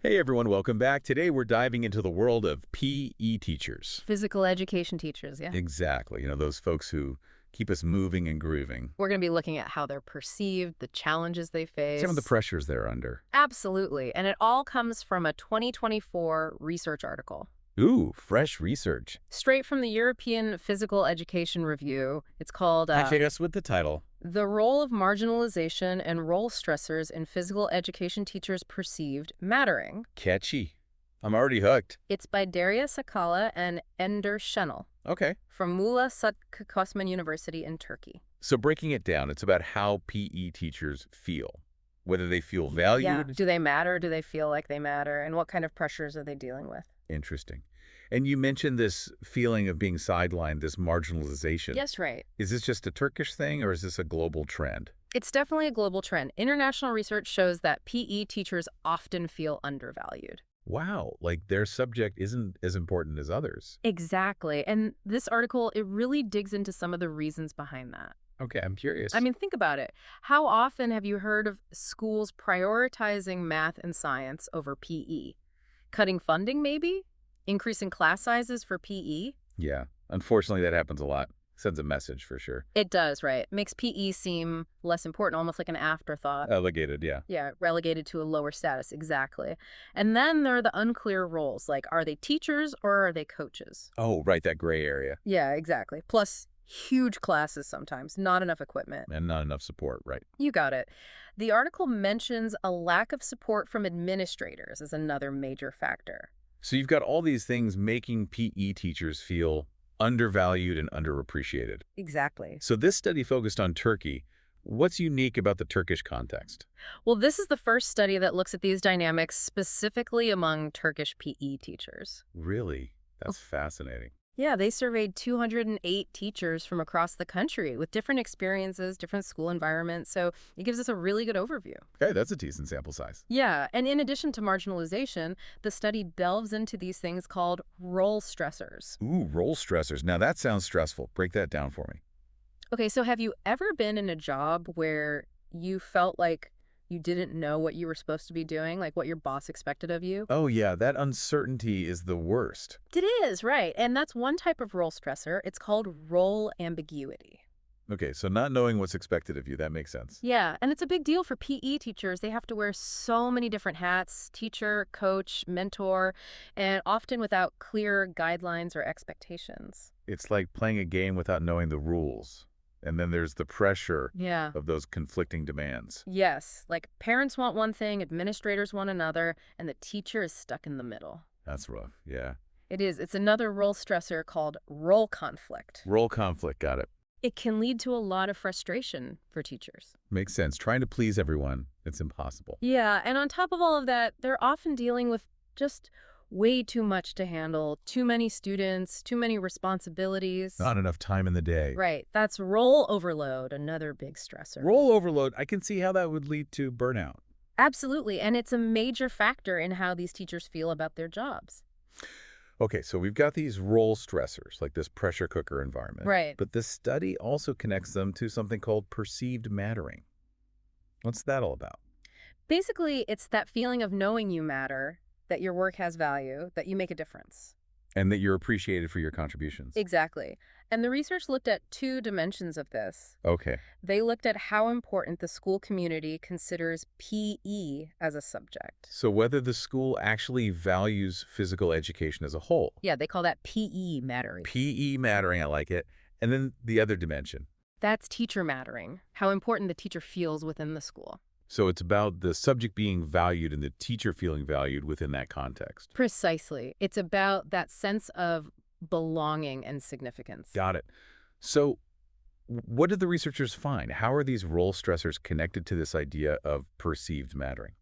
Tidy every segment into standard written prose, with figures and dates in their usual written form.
Hey everyone, welcome back. Today we're diving into the world of PE teachers. Physical education teachers, yeah. Exactly, those folks who keep us moving and grooving. We're going to be looking at how they're perceived, the challenges they Some of the face. pressures they're under. Absolutely. And it all comes from a 2024 research article. Ooh, fresh research. Straight from the European Physical Education Review. It's called Actually, us with the title. The Role of Marginalization and Role Stressors in Physical Education Teachers Perceived Mattering. Catchy. I'm already hooked. It's by Daria Sakala and Ender Şenol Okay. from Muğla Sattı Osman University in Turkey. So breaking it down, it's about how PE teachers feel. Whether they feel Yeah. valued. Do they matter? Do they feel like they matter? And what kind of pressures are they dealing with? Interesting. And you mentioned this feeling of being sidelined, this marginalization. Yes, right. Is this just a Turkish thing or is this a global trend? It's definitely a global trend. International research shows that PE teachers often feel undervalued. Wow, like their subject isn't as important as others. Exactly. And this article, it really digs into some of the reasons behind that. Okay, I'm curious. I mean, think about it. How often have you heard of schools prioritizing math and science over PE? Cutting funding, maybe? Increasing class sizes for PE? Yeah, unfortunately that happens a lot. Sends a message for sure. It does, right? Makes PE seem less important, almost like an afterthought. Elegated, yeah. Yeah, relegated to a lower status, exactly. And then there are the unclear roles, like are they teachers or are they coaches? Oh, right, that gray area. Yeah, exactly. Plus, huge classes sometimes, not enough equipment. And not enough support, right. You got it. The article mentions a lack of support from administrators as another major factor. So you've got all these things making PE teachers feel undervalued and underappreciated. Exactly. So this study focused on Turkey. What's unique about the Turkish context? Well, this is the first study that looks at these dynamics specifically among Turkish PE teachers. Really? That's fascinating. Yeah, they surveyed 208 teachers from across the country with different experiences, different school environments, so it gives us a really good overview. Okay, that's a decent sample size. Yeah, and in addition to marginalization, the study delves into these things called role stressors. Ooh, role stressors. Now that sounds stressful. Break that down for me. Okay, so have you ever been in a job where you felt like you didn't know what you were supposed to be doing, like what your boss expected of you? Oh yeah, that uncertainty is the worst. It is, right. And that's one type of role stressor. It's called role ambiguity. Okay, so not knowing what's expected of you, that makes sense. Yeah, and it's a big deal for PE teachers. They have to wear so many different hats, teacher, coach, mentor, and often without clear guidelines or expectations. It's like playing a game without knowing the rules. And then there's the pressure Yeah. of those conflicting demands. Yes, like parents want one thing, administrators want another, and the teacher is stuck in the middle. That's rough, yeah. It is. It's another role stressor called role conflict. Role conflict, got it. It can lead to a lot of frustration for teachers. Makes sense. Trying to please everyone, it's impossible. Yeah, and on top of all of that, they're often dealing with just way too much to handle, too many students, too many responsibilities. Not enough time in the day. Right, that's role overload, another big stressor. Role overload, I can see how that would lead to burnout. Absolutely, and it's a major factor in how these teachers feel about their jobs. Okay, so we've got these role stressors, like this pressure cooker environment. Right. But this study also connects them to something called perceived mattering. What's that all about? Basically, it's that feeling of knowing you matter, that your work has value, that you make a difference. And that you're appreciated for your contributions. Exactly. And the research looked at two dimensions of this. Okay. They looked at how important the school community considers PE as a subject. So whether the school actually values physical education as a whole. Yeah, they call that PE mattering. PE mattering, I like it. And then the other dimension. That's teacher mattering, how important the teacher feels within the school. So it's about the subject being valued and the teacher feeling valued within that context. Precisely. It's about that sense of belonging and significance. Got it. So what did the researchers find? How are these role stressors connected to this idea of perceived mattering?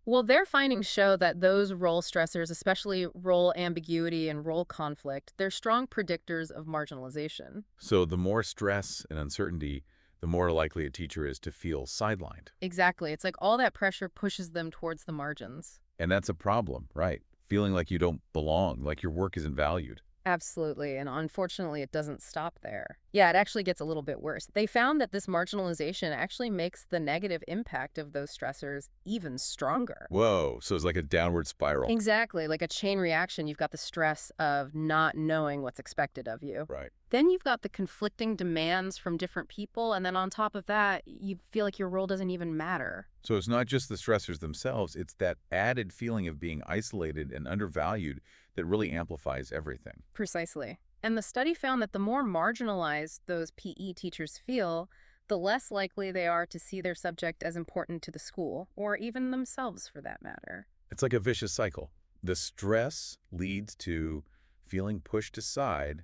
Well, their findings show that those role stressors, especially role ambiguity and role conflict, they're strong predictors of marginalization. So the more stress and uncertainty, the more likely a teacher is to feel sidelined. Exactly. It's like all that pressure pushes them towards the margins. And that's a problem, right? Feeling like you don't belong, like your work isn't valued. Absolutely, and unfortunately, it doesn't stop there. Yeah, it actually gets a little bit worse. They found that this marginalization actually makes the negative impact of those stressors even stronger. Whoa, so it's like a downward spiral. Exactly, like a chain reaction, you've got the stress of not knowing what's expected of you. Right. Then you've got the conflicting demands from different people, and then on top of that, you feel like your role doesn't even matter. So it's not just the stressors themselves, it's that added feeling of being isolated and undervalued that really amplifies everything. Precisely. And the study found that the more marginalized those PE teachers feel, the less likely they are to see their subject as important to the school, or even themselves for that matter. It's like a vicious cycle. The stress leads to feeling pushed aside,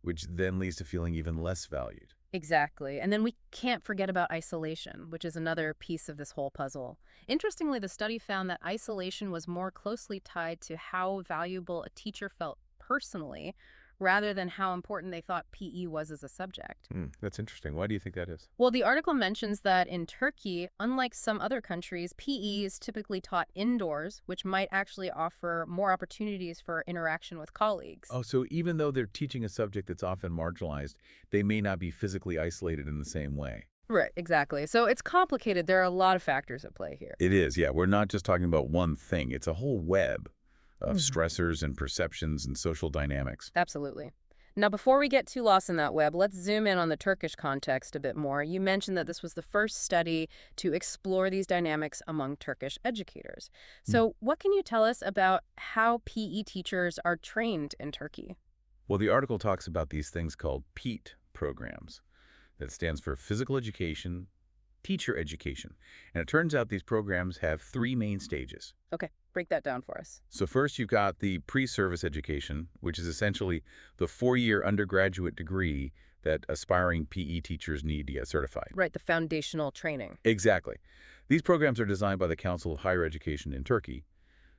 which then leads to feeling even less valued. Exactly. And then we can't forget about isolation, which is another piece of this whole puzzle. Interestingly, the study found that isolation was more closely tied to how valuable a teacher felt personally, rather than how important they thought PE was as a subject. That's interesting. Why do you think that is? Well, the article mentions that in Turkey, unlike some other countries, PE is typically taught indoors, which might actually offer more opportunities for interaction with colleagues. Oh, so even though they're teaching a subject that's often marginalized, they may not be physically isolated in the same way. Right, exactly. So it's complicated. There are a lot of factors at play here. It is, yeah. We're not just talking about one thing. It's a whole web of Mhm. stressors and perceptions and social dynamics. Absolutely. Now, before we get too lost in that web, let's zoom in on the Turkish context a bit more. You mentioned that this was the first study to explore these dynamics among Turkish educators. Hmm. So, what can you tell us about how PE teachers are trained in Turkey? Well, the article talks about these things called PEAT programs. That stands for Physical Education, Teacher Education. And it turns out these programs have three main stages. Okay, break that down for us. So first, you've got the pre-service education, which is essentially the four-year undergraduate degree that aspiring PE teachers need to get certified. Right, the foundational training. Exactly. These programs are designed by the Council of Higher Education in Turkey,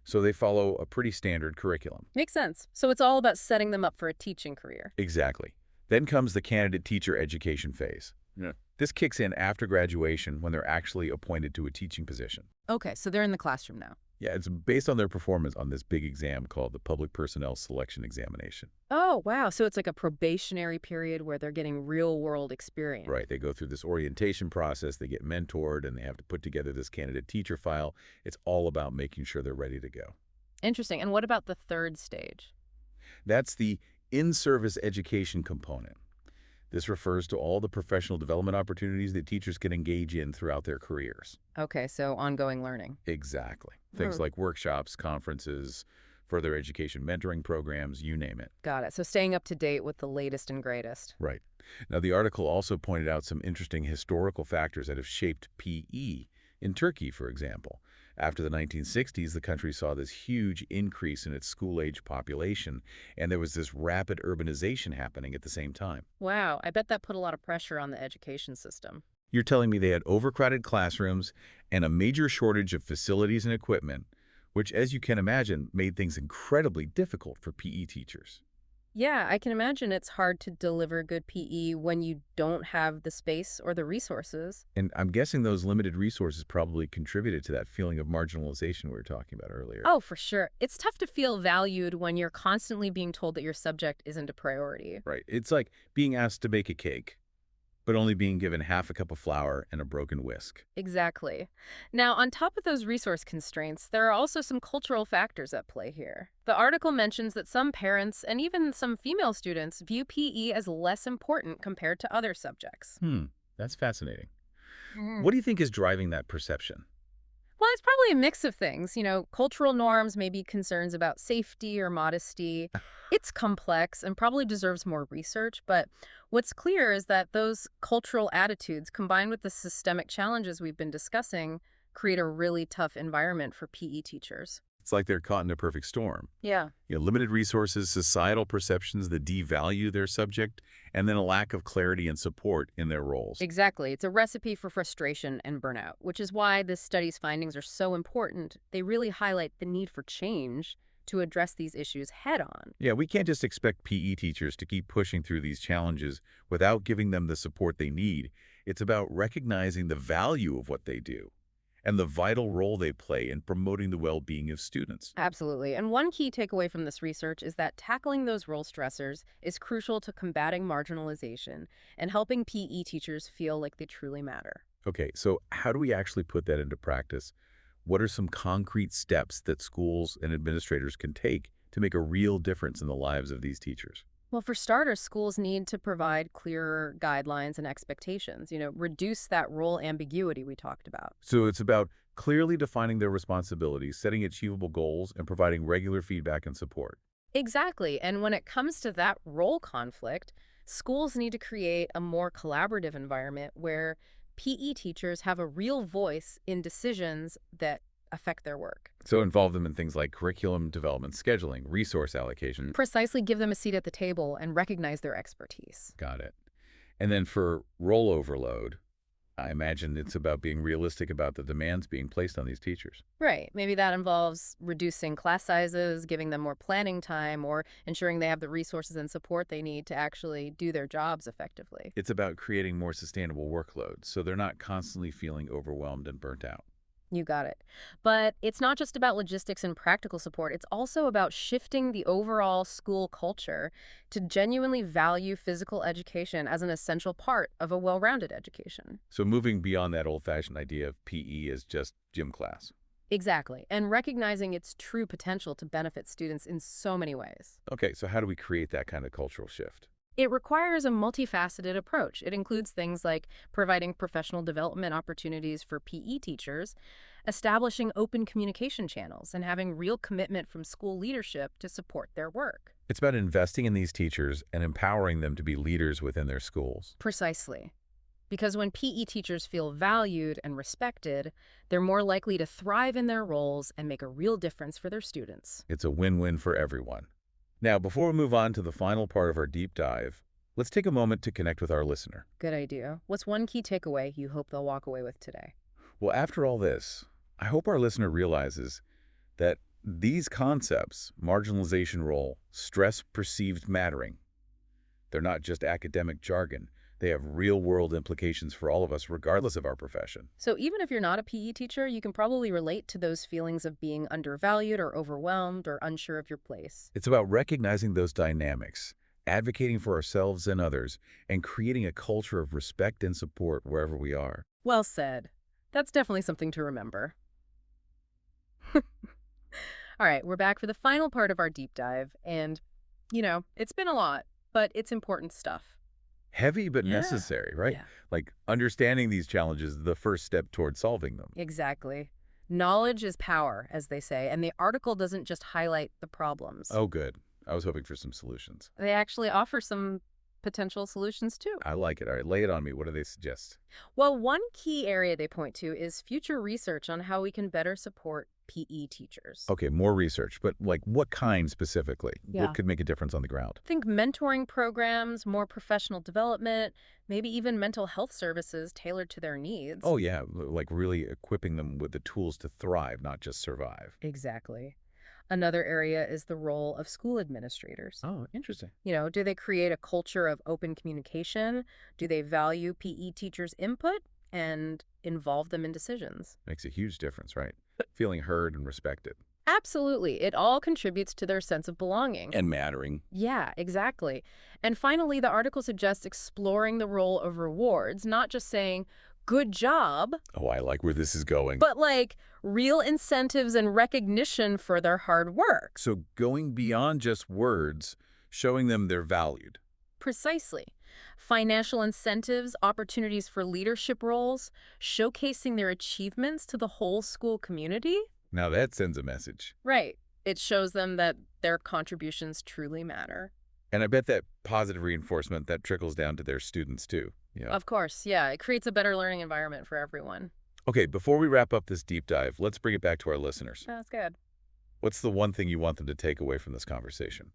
so they follow a pretty standard curriculum. Makes sense. So, it's all about setting them up for a teaching career. Exactly. Then comes the candidate teacher education phase. Yeah. This kicks in after graduation when they're actually appointed to a teaching position. Okay, so they're in the classroom now. Yeah, it's based on their performance on this big exam called the Public Personnel Selection Examination. Oh, wow. So, it's like a probationary period where they're getting real world experience. Right, they go through this orientation process, they get mentored, and they have to put together this candidate teacher file. It's all about making sure they're ready to go. Interesting. And what about the third stage? That's the in-service education component. This refers to all the professional development opportunities that teachers can engage in throughout their careers. Okay, so ongoing learning. Exactly. Things Hmm. like workshops, conferences, further education mentoring programs, you name it. Got it. So staying up to date with the latest and greatest. Right. Now, the article also pointed out some interesting historical factors that have shaped PE. In Turkey, for example, after the 1960s, the country saw this huge increase in its school-age population, and there was this rapid urbanization happening at the same time. Wow, I bet that put a lot of pressure on the education system. You're telling me they had overcrowded classrooms and a major shortage of facilities and equipment, which, as you can imagine, made things incredibly difficult for PE teachers. Yeah, I can imagine it's hard to deliver good PE when you don't have the space or the resources. And I'm guessing those limited resources probably contributed to that feeling of marginalization we were talking about earlier. Oh, for sure. It's tough to feel valued when you're constantly being told that your subject isn't a priority. Right. It's like being asked to bake a cake, but only being given half a cup of flour and a broken whisk. Exactly. Now, on top of those resource constraints, there are also some cultural factors at play here. The article mentions that some parents and even some female students view PE as less important compared to other subjects. That's fascinating. Mhm. What do you think is driving that perception? Well, it's probably a mix of things. Cultural norms, maybe concerns about safety or modesty. It's complex and probably deserves more research, but what's clear is that those cultural attitudes, combined with the systemic challenges we've been discussing, create a really tough environment for PE teachers. It's like they're caught in a perfect storm. Yeah. Limited resources, societal perceptions that devalue their subject, and then a lack of clarity and support in their roles. Exactly. It's a recipe for frustration and burnout, which is why this study's findings are so important. They really highlight the need for change to address these issues head on. Yeah, we can't just expect PE teachers to keep pushing through these challenges without giving them the support they need. It's about recognizing the value of what they do and the vital role they play in promoting the well-being of students. Absolutely. And one key takeaway from this research is that tackling those role stressors is crucial to combating marginalization and helping PE teachers feel like they truly matter. Okay, so how do we actually put that into practice? What are some concrete steps that schools and administrators can take to make a real difference in the lives of these teachers? Well, for starters, schools need to provide clearer guidelines and expectations, reduce that role ambiguity we talked about. So it's about clearly defining their responsibilities, setting achievable goals, and providing regular feedback and support. Exactly. And when it comes to that role conflict, schools need to create a more collaborative environment where PE teachers have a real voice in decisions that affect their work. So involve them in things like curriculum development, scheduling, resource allocation. Precisely give them a seat at the table and recognize their expertise. Got it. And then for role overload, I imagine it's about being realistic about the demands being placed on these teachers. Right. Maybe that involves reducing class sizes, giving them more planning time, or ensuring they have the resources and support they need to actually do their jobs effectively. It's about creating more sustainable workloads so they're not constantly feeling overwhelmed and burnt out. You got it. But it's not just about logistics and practical support. It's also about shifting the overall school culture to genuinely value physical education as an essential part of a well-rounded education. So moving beyond that old-fashioned idea of PE as just gym class. Exactly. And recognizing its true potential to benefit students in so many ways. Okay, so how do we create that kind of cultural shift? It requires a multifaceted approach. It includes things like providing professional development opportunities for PE teachers, establishing open communication channels, and having real commitment from school leadership to support their work. It's about investing in these teachers and empowering them to be leaders within their schools. Precisely. Because when PE teachers feel valued and respected, they're more likely to thrive in their roles and make a real difference for their students. It's a win-win for everyone. Now, before we move on to the final part of our deep dive, let's take a moment to connect with our listener. Good idea. What's one key takeaway you hope they'll walk away with today? Well, after all this, I hope our listener realizes that these concepts, marginalization role, stress perceived mattering, they're not just academic jargon. They have real-world implications for all of us, regardless of our profession. So even if you're not a PE teacher, you can probably relate to those feelings of being undervalued or overwhelmed or unsure of your place. It's about recognizing those dynamics, advocating for ourselves and others, and creating a culture of respect and support wherever we are. Well said. That's definitely something to remember. All right, we're back for the final part of our deep dive. And, it's been a lot, but it's important stuff. Heavy but Yeah. necessary, right? Yeah. Like understanding these challenges is the first step toward solving them. Exactly. Knowledge is power, as they say, and the article doesn't just highlight the problems. Oh, good. I was hoping for some solutions. They actually offer some potential solutions too. I like it. All right, lay it on me. What do they suggest? Well, one key area they point to is future research on how we can better support PE teachers. Okay, more research, but like what kind specifically? Yeah. What could make a difference on the ground? Think mentoring programs, more professional development, maybe even mental health services tailored to their needs. Oh, yeah, like really equipping them with the tools to thrive, not just survive. Exactly. Another area is the role of school administrators. Oh, interesting. Do they create a culture of open communication? Do they value PE teachers' input and involve them in decisions? Makes a huge difference, right? Feeling heard and respected. Absolutely. It all contributes to their sense of belonging. And mattering. Yeah, exactly. And finally, the article suggests exploring the role of rewards, not just saying, good job, Oh, I like where this is going. but like real incentives and recognition for their hard work. So going beyond just words, showing them they're valued. Precisely. Financial incentives, opportunities for leadership roles, showcasing their achievements to the whole school community. Now that sends a message. Right. It shows them that their contributions truly matter. And I bet that positive reinforcement, that trickles down to their students too. Yeah. Of course, yeah. It creates a better learning environment for everyone. Okay, before we wrap up this deep dive, let's bring it back to our listeners. That's good. What's the one thing you want them to take away from this conversation?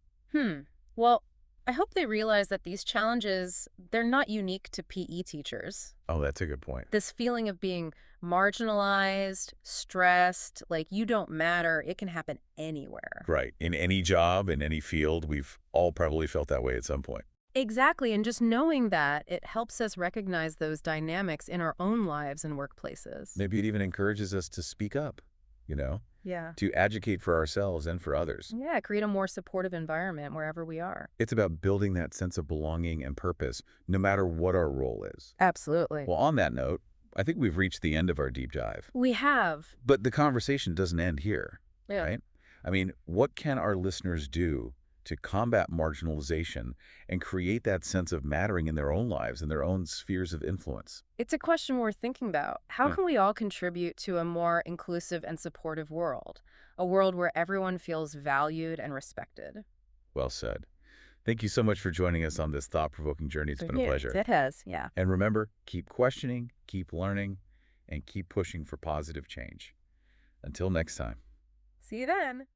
Well, I hope they realize that these challenges, they're not unique to PE teachers. Oh, that's a good point. This feeling of being marginalized, stressed, like you don't matter, it can happen anywhere. Right. In any job, in any field, we've all probably felt that way at some point. Exactly, and just knowing that, it helps us recognize those dynamics in our own lives and workplaces. Maybe it even encourages us to speak up, you know, Yeah. to advocate for ourselves and for others. Yeah, create a more supportive environment wherever we are. It's about building that sense of belonging and purpose, no matter what our role is. Absolutely. Well, on that note, I think we've reached the end of our deep dive. We have. But the conversation doesn't end here, Yeah. right? I mean, what can our listeners do to combat marginalization and create that sense of mattering in their own lives and their own spheres of influence? It's a question worth thinking about. How Yeah. can we all contribute to a more inclusive and supportive world? A world where everyone feels valued and respected. Well said. Thank you so much for joining us on this thought-provoking journey. It's been a Yeah, pleasure. it has. Yeah. And remember, keep questioning, keep learning, and keep pushing for positive change. Until next time. See you then.